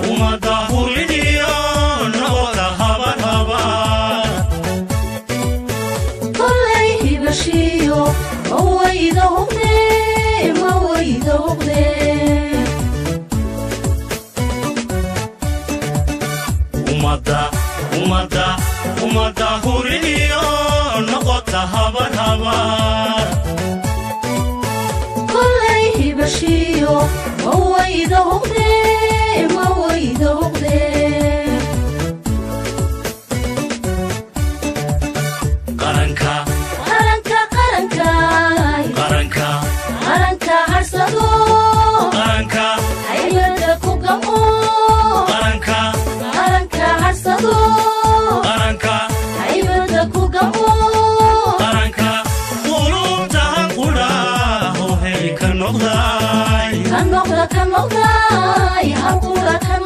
umada huridiyo noqota habar habar kollay hibashiyo mawayda hubne umada huridiyo noqota habar habar kollay hibashiyo mawayda hubne qaranka harsado qaranka haybada ku gamo qaranka harsado qaranka haybada ku gamo qaranka qulubta qura hohay ka noqday halqura ka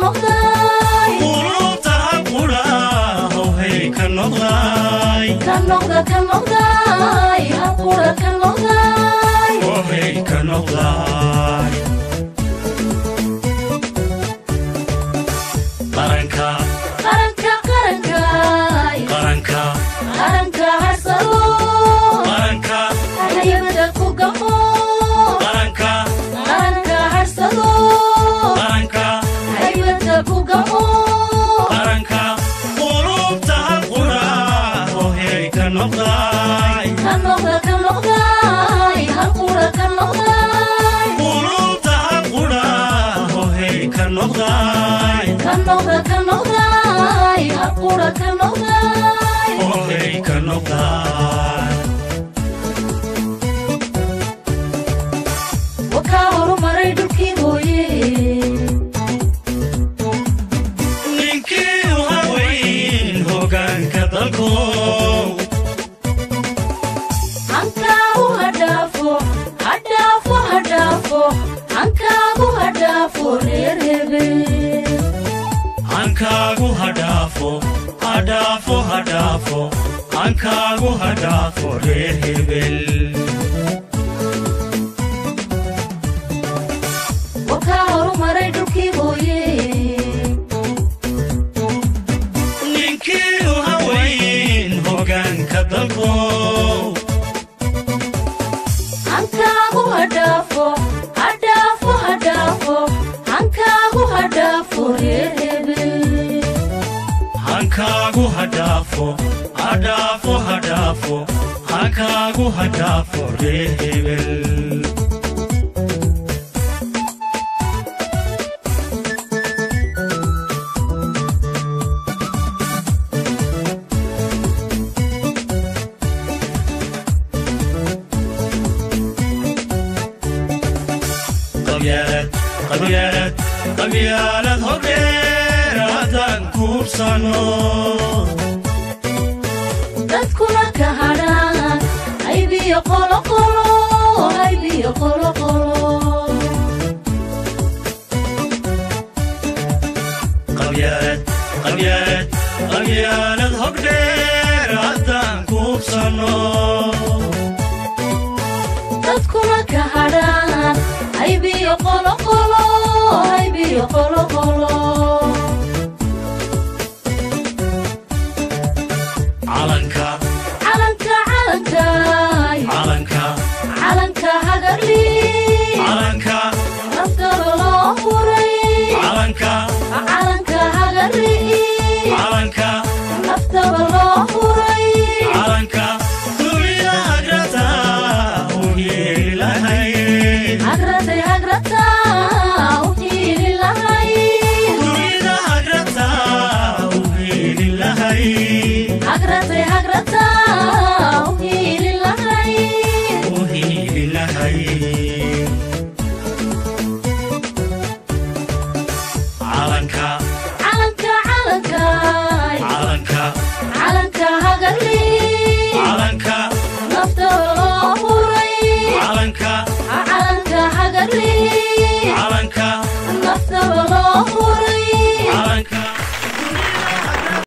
noqday qulubta qura hohay ka noqday halqura ka noqday hohay ka noqday qaranka harsado qaranka haybada ku gamo qaranka harsado qaranka haybada ku gamo qaranka qulubta qura hohay ka noqday halqura ka noqday qulubta qura hohay ka noqday halqura ka noqday hohay ka noqday wakaa horumaray dhulkii hooye ninkii u haweyn hoggaanka dalko hankaagu hadhaafo reer hebel hankaagu hadhaafo hankaagu hadhaafo reer hebel wakaa horumaray dhulkii hooye ninkii u haweyn hoggaanka dalko hankaagu hadhaafo reer hebel hankaagu hadhaafo hankaagu hadhaafo reer hebel qabyaalad hodheer haddaan kuubsano dadkuna ka hadhaan haybiyo qoloqolo qabyaalad hodheer haddaan kuubsano dadkuna ka hadhaan haybiyo qoloqolo calanka